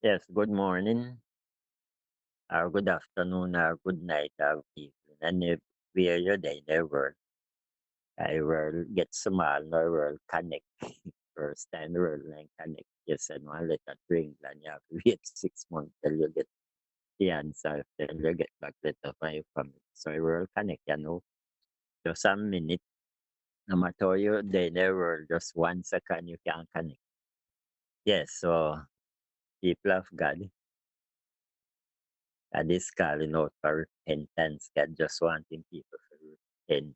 Yes, good morning, or good afternoon, or good night, or evening. And if where you're there in the world, I will get small, or will connect. First time the world line connect. You send one letter to England, you have to wait 6 months till you get the answer, till you get back letter from your family. So I will connect, just a minute. No matter how you're there in the world, just 1 second you can connect. Yes, so people of God, God is calling out for repentance. God just wanting people to repent.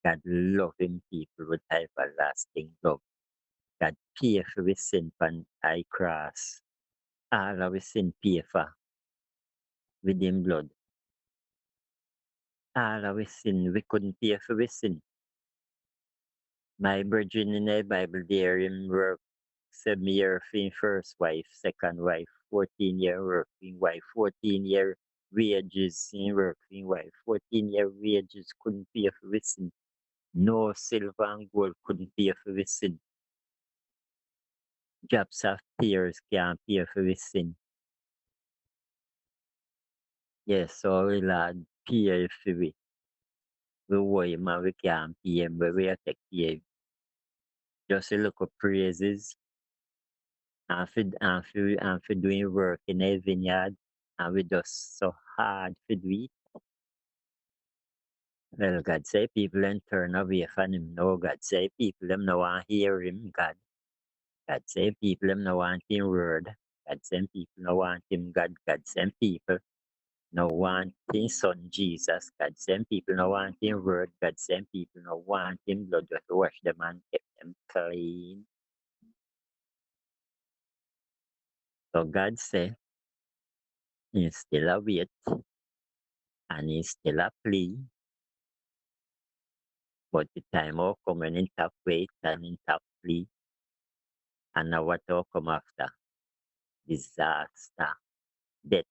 God loving people with everlasting love. God pay for we sin pan high cross. All our sin pay for with him blood. All our sin we couldn't pay for we sin. My virgin in the Bible there him work 7 year for him first wife, second wife, 14 year work for him wife, 14 year wages in work for him wife, 14 year wages couldn't pay for we sin. No silver and gold couldn't pay for we sin. Drops of tears can't pay for we sin. Yes, so we Lord pay for we. We worry man we can't pay him, but we are take pay. Just a look of praises and for doing work in a vineyard and we just so hard for do it. Well, God say people and turn away from him. No, God say people them no want hear him, God. God say people them no want him word. God send people no want him, God send people no want his son Jesus. God send people no want him word. God send people no want him blood just to wash them and keep them clean. So God say he still a wait and he still a plea. But the time will come when in top wait and in top plea. And now what will come after? Disaster, death,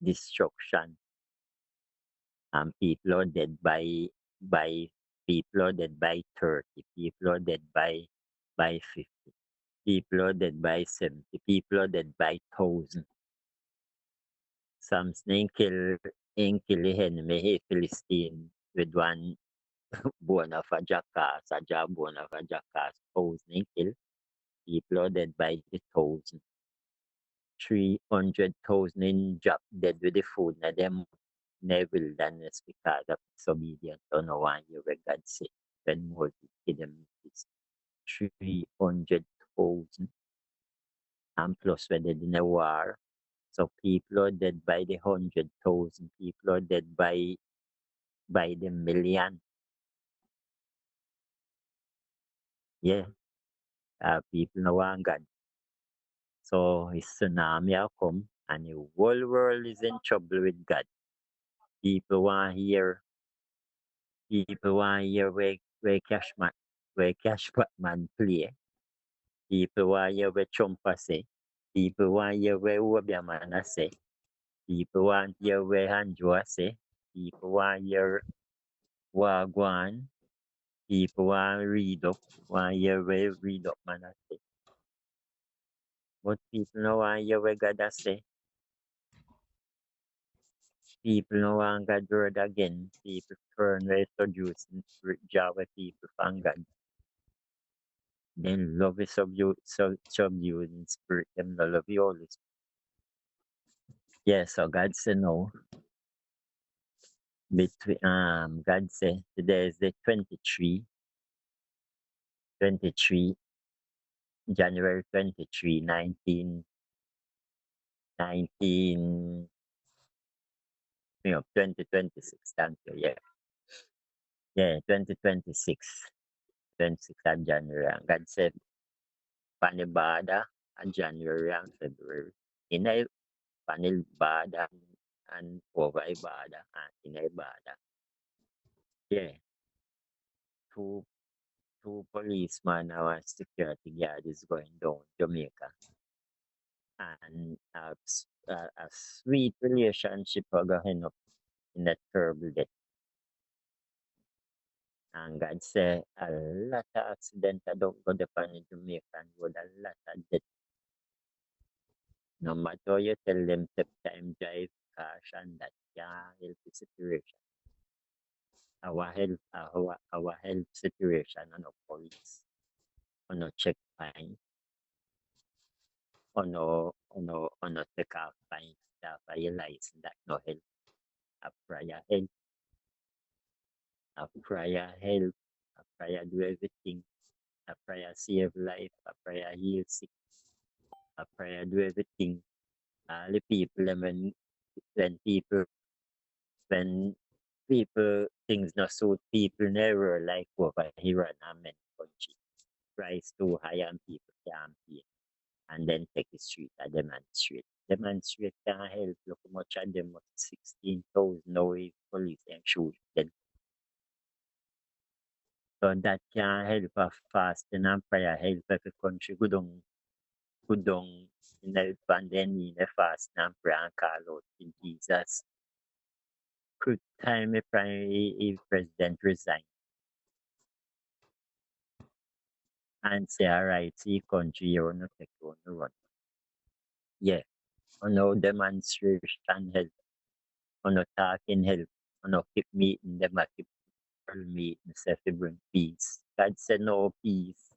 destruction. And people are dead by people are dead by 30, people are dead by 50. People are dead by 70. People are dead by 1,000. Samson kill the enemy, he Philistine, with one bone of a jackass, a jawbone of a jackass, 1,000 kill. People are dead by the 1,000. 300,000 in drop dead with the food na them in the wilderness because of disobedience. Don't know why you were God say when Moses hid them is 300,000 and plus we're dead in a war. So people are dead by the 100,000. People are dead by the million. Yeah, people know want God. So his tsunami will come and the whole world is in trouble with God. People want hear where Cash Batman play. People want hear where Trumpa say. People want hear where Obiamana say. People want hear where Andrew say. People want hear Wagwan. People want hear where read up man a say. But people no want hear where God a say. People no want God word again. People turn where seducing spirit Java people from God. Then love is subdued in spirit. Them no love you always. Yeah, so God say no. Between God say today is the 23 January 23, 19 2026. Thank you. Yeah. Yeah, 2026. 26 of January. And God said Panibada and January and February. In a Panil Bada and over Ibada and in Ibada. Yeah. Two policemen and one security guard is going down Jamaica. And a sweet relationship are going up in that terrible death. And God say a lot of accidents don't go up on the Jamaican road, a lot of death. No matter how you tell them take time drive, caution, that can't help the situation. Our health situation on no police, on no checkpoint, on no take off fine after your license, that no help. A prior help, a prior help, a prior do everything, a prior save life, a prior heal sick, a prior do everything. All the people them when people when people things not suit people never like over here and Amen country. Price too high and people can't pay. And then take the street and demonstrate. Demonstrate can't help. Look how much of them 16,000 now if police and shoot them. So that can help a fast and prayer help if the country go down in the pandemic, the fast and prayer and call out in Jesus. Could time if if president resign and say, all right, see country, you want to take on the run. Yeah, on no demonstration help, on no talking help, on no keep meeting them, I keep meeting, say to bring peace. God said no peace.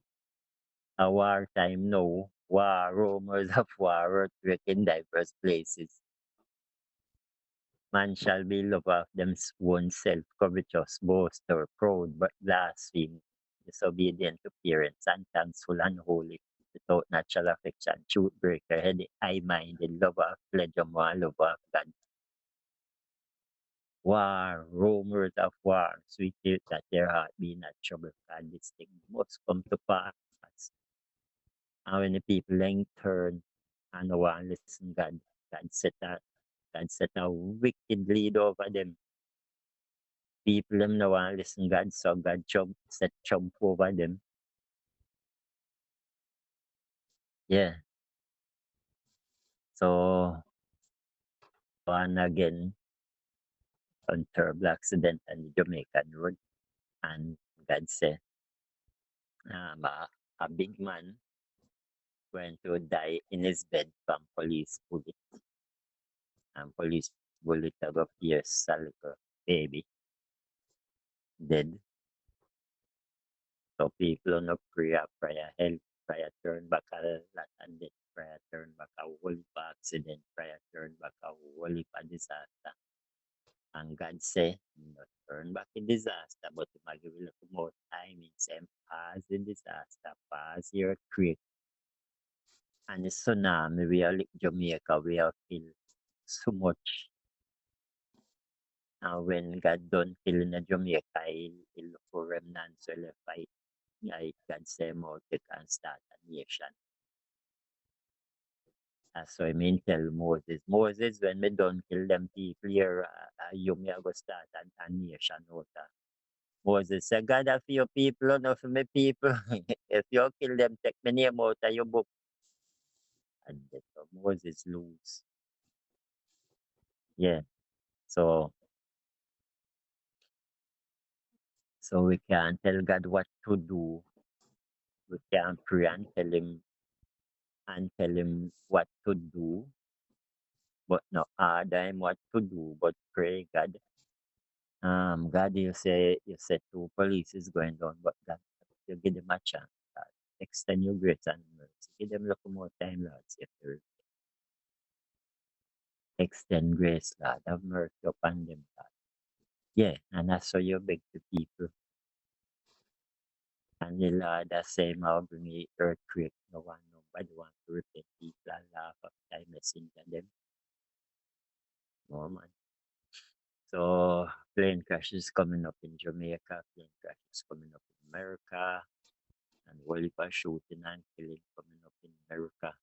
A war time no. War, rumors of war, earthquake in diverse places. Man shall be loved of them own self, covetous, boaster, proud, but blaspheme, disobedient to parents, unthankful, unholy, without natural affection, truth breaker, heady, high-minded, lover of pleasure, more lover of God. War, rumors of war, sweet it that their heart be not troubled, God, this thing must come to pass. And when the people then turn and no one listen, God set a wicked lead over them. People them no one listen God, so God set jump over them. Yeah. So one again on terrible accident on the Jamaican road, and God said a big man went to die in his bed from police bullet. And police bullet got pierce a little baby dead. So people no prayer help, prayer turn back a lot and then prayer turn back a whole heap of accident, prayer turn back a whole heap of disaster. And God say, not turn back a disaster, but He might give you a little more time. He say, pause the disaster, pause your earthquake. And the tsunami, we are like Jamaica, we are killed so much. And when God done killing the Jamaica, He'll look for remnants, so He'll fight. Like God say, more they can start a nation. So I mean tell Moses, when me done kill them people here, you me a go start a nation out of. Moses said, God for your people, not for my people. If you kill them, take my name out of your book. And so Moses lose. Yeah. So we can't tell God what to do. We can't pray and tell him what to do, but not order him what to do, but pray God. God, you say two police is going down, but God, you give them a chance. God. Extend your grace and mercy. Give them a little more time, Lord. If you extend grace, Lord. Have mercy upon them, God. Yeah, and that's how you beg the people. And the Lord that same I'll bring the earthquake. Nobody want to repent. People and laugh at time messenger them. No man. So plane crashes coming up in Jamaica, plane crashes coming up in America, and whole heap of shooting and killing coming up in America.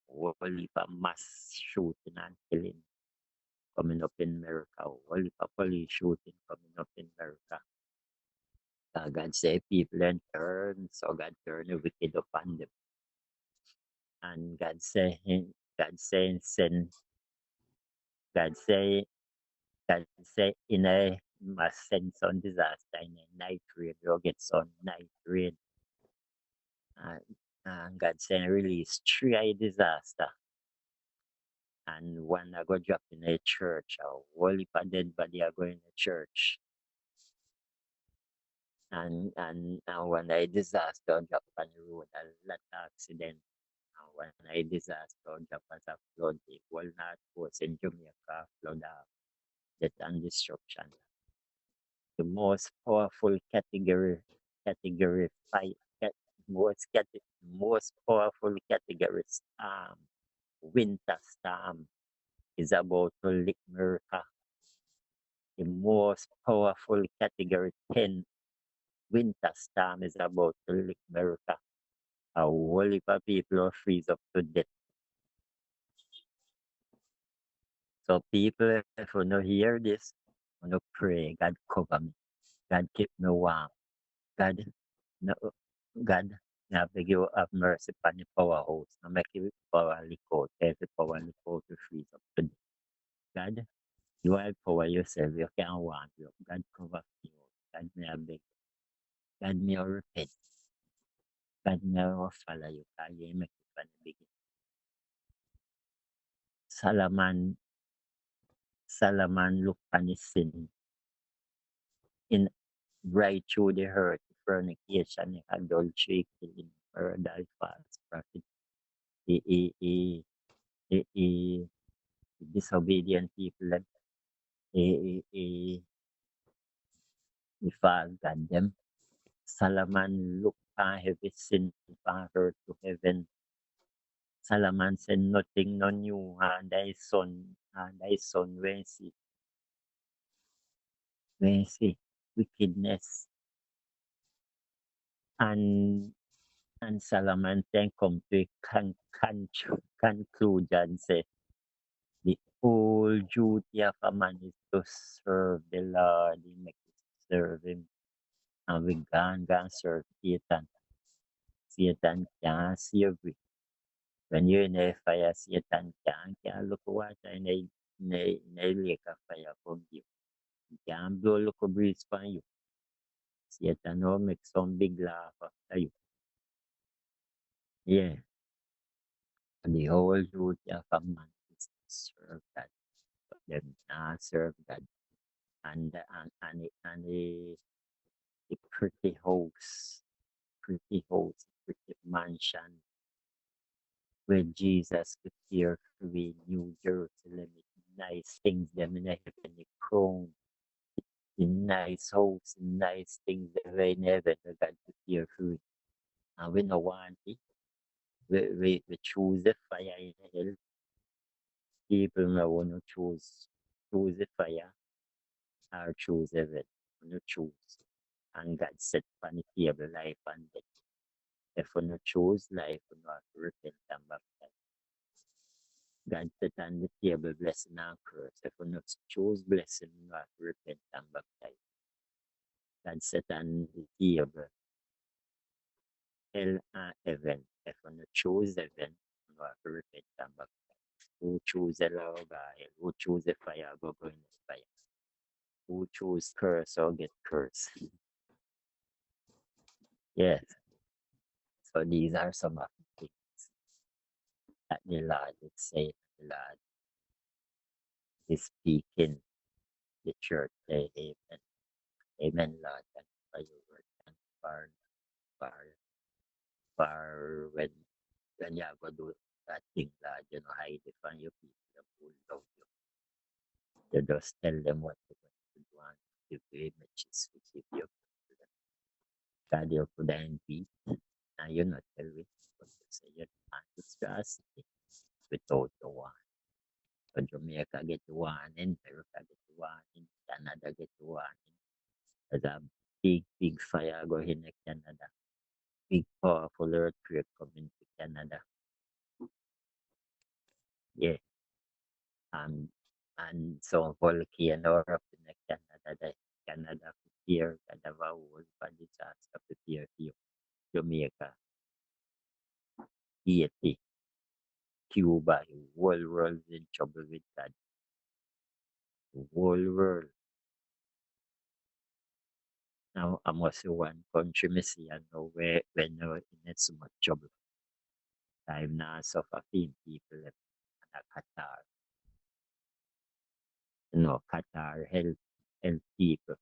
Whole heap of mass shooting and killing coming up in America. Whole heap of police shooting coming up in America. God say people and turn, so God turn the wicked upon them. And God say, in a mass send sun disaster in a night rain, you get sun night rain. And God say release three disaster. and one I go drop in a church. A whole heap of dead body are going to church. And when I disaster drop on the road, a lot of accident. And when I disaster drop as a flood, the whole north coast in Jamaica flood out death and destruction. The most powerful category five cat, most powerful category storm, winter storm is about to lick America. The most powerful category 10 winter storm is about to lick America. A whole heap of people will freeze up to death. So people, if you not hear this, you not pray, God cover me. God keep me warm. God, no, God, I beg you have mercy upon the powerhouse. Now make it power leak out, every power leak out to freeze up to death. God, you have power yourself, you can't want you. God cover me out. God, may I beg. God, may I repent. God, may I follow you. God, you make it from the beginning. Solomon looked on his sin in right through the hurt, fornication, adultery, killing, murder, false prophet. He disobedient people, and he fall God them. Solomon looked on heavy sin from earth to heaven. Solomon said nothing no new and thy son when see wickedness. And Solomon then come to a conclusion say the whole duty of a man is to serve the Lord, he make us serve him. And we gone serve Satan. Satan can't save we. When you're in a fire, Satan can't look water in a lake of fire from you. He can't blow look a breeze from you. Satan will make some big laugh after you. Yeah. And the whole duty of a man is to serve God. But them not serve God. The pretty mansion where Jesus could hear we New Jerusalem with nice things them in a heavenly crown, the nice house, nice things that we never got to hear through. And we no want it. We choose the fire in hell. People now want to choose the fire or choose heaven. We no choose. And God set on the table life and death. If we no choose life, we no have to repent and baptize. God set on the table blessing and curse. If we not choose blessing, we no have to repent and baptize. God set on the table hell and heaven. If we not choose heaven, we no have to repent and baptize. Who choose the law of God? Who choose the fire? Go burn the fire. Who choose curse or get cursed? Yes. So these are some of the things that the Lord is saying. The Lord is speaking. The church say amen. Amen, Lord. Thank you for your word. Thank you for, for when you go do that thing, Lord, you know, hide it from your people who love you. You just tell them what you're going to do and give you images to give you. God, you could end beat. And you're not tell me, but you say you can't trust it without the one. So Jamaica get the warning, America get the warning, Canada get the warning. There's a big fire going in Canada. Big powerful earthquake coming to Canada. Yeah. And so volcano erupting in Canada, that Canada prepare, Canada whole for disaster prepare for you. Jamaica, Haiti, Cuba, the whole world is in trouble with that. The whole world. Now I must say one country me see and know where now in so much trouble. I'm now suffer pain people left in Qatar. Qatar help people.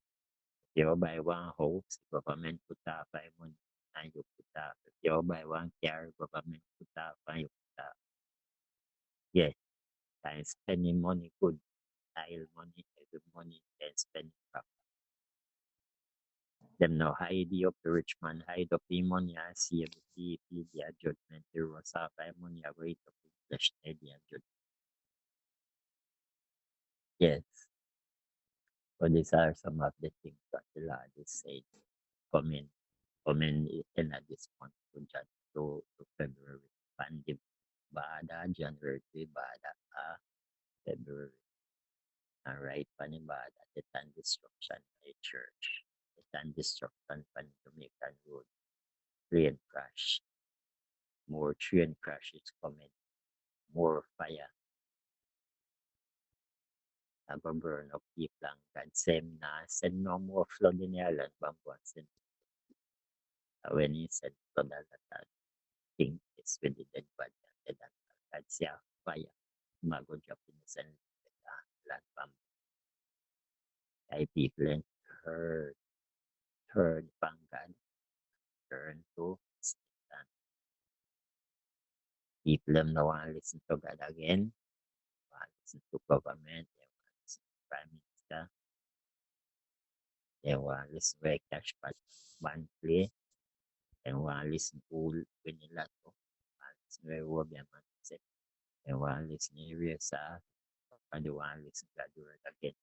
If you buy one house, government put up 5 money and you put up. If you buy one car, government put up and you put up. Yes, and spending money good, style money, every money, then spend proper. Them now hide up the rich man, hide up the money and save the people, their judgment. The rest of my money are going to be flesh, their judgment. Yes, so these are some of the things that the Lord is saying coming, coming in at this month to February. And the bada January to bada February. And right from the bada, the and destruction by the church. The and destruction from Jamaican road. Train crash. More train crashes coming. More fire. I go burn up people and God send send no more flood in the island, but send. When he said flood that thing is with the dead body and dead animal. That's fire. Mago drop in the sand land bomb. I people in third Vanguard turn to Satan. People them no want to listen to God again, want to listen to government, they want to listen to Prime Minister, they want to listen to Cash Pat one play, they want to listen to Winnie Lato, want to listen to Robian Man said, they want to listen to Reza, and they want to listen to the word again.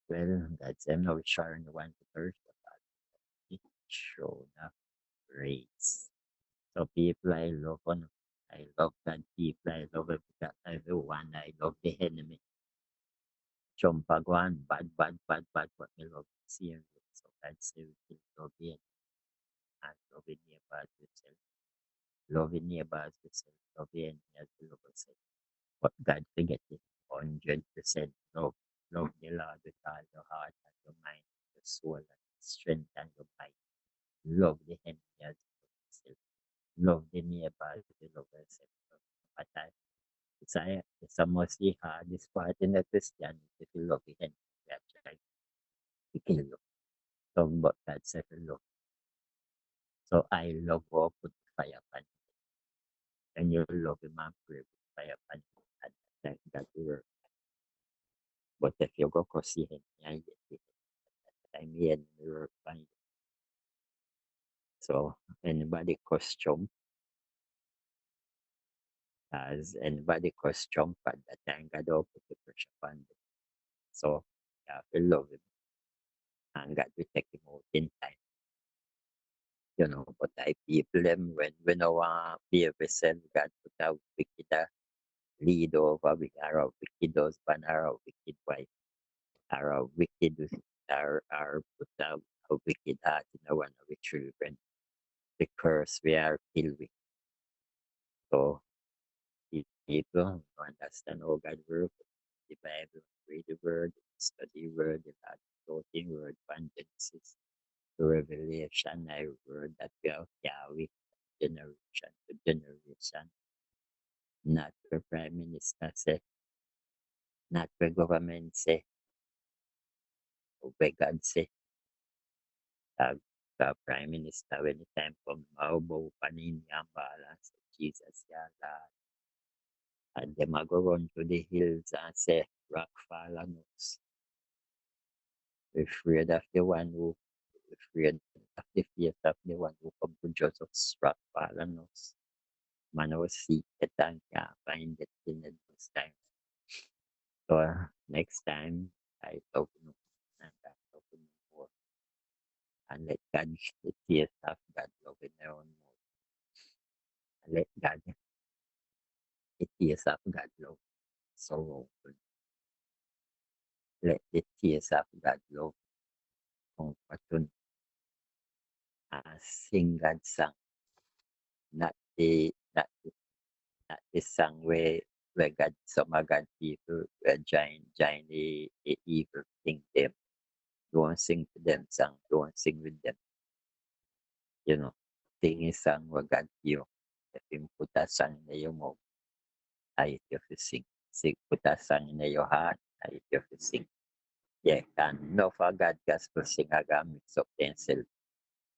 Well, that's them now sharing the one to third it showed up race. So people I love on I love that people, I love everyone, I love the enemy. Chumpagwan, bad, but me love serious. So that's everything love it and love your neighbors yourself. Love your neighbors yourself, love your enemy as you love yourself. But God forget it. 100% love. Love the Lord with all your heart and your mind, your soul and your strength and your might. Love the enemy as you love yourself. Love the neighbor as you love yourself. But it's a mostly hardest part in the Christian if you love the enemy. You are trying to kill you. So, but that's if you love. So I love or put fire upon him. And you love him and pray with fire upon him. And that work. But if you go see him, I get it. I made the work by you. So anybody costume as anybody costume at that time God will put the pressure upon them. So you have to love him and God will take him out in time. But I people them when we no want be a vessel, God put a wicked lead over we are a wicked husband or a wicked wife or a wicked or put a wicked heart in one of the children. The curse we are killed with. So if people who understand how God works, the Bible, read the word, study the word, the Lord floating word, from Genesis to Revelation, I word that we have Yahweh generation to generation. Not the Prime Minister say, not the government say, but God say. The Prime Minister when the time come, Maubo, Panini, and balance, Jesus, yeah, Lord. And them a go run to the hills and say, rock fall on us. We're afraid of the one who, we're afraid of the face of the one who come to judge us, rock fall on us. Man, I was seek it and can't find it in this time. So next time, I love you and I love you more. And let God the taste of God love in their own mouth. And let God the taste of God love so open. Let the tears of God love comfort you and sing God's song, not the song where God some of God people join the evil thing them. Don't sing to them song, don't sing with them. Sing a song where God you. If him put a song in your mouth, I have to sing. sing, put a song in your heart, and if you have to sing. Yeah, and no for God gospel singer gonna mix up themselves.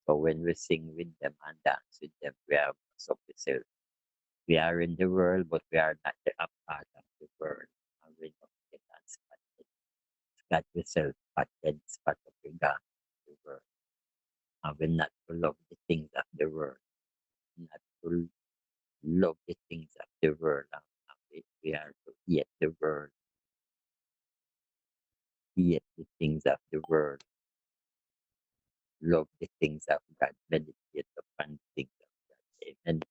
But when we sing with them and dance with them, we are mix up ourselves. We are in the world, but we are not a part of the world. And we don't get unspotted. God yourself, spotted, spot of the God, the world. And we not to love the things of the world, not to love the things of the world. And we are to hate the world, hate the things of the world, love the things of God, meditate upon the things of God. Amen.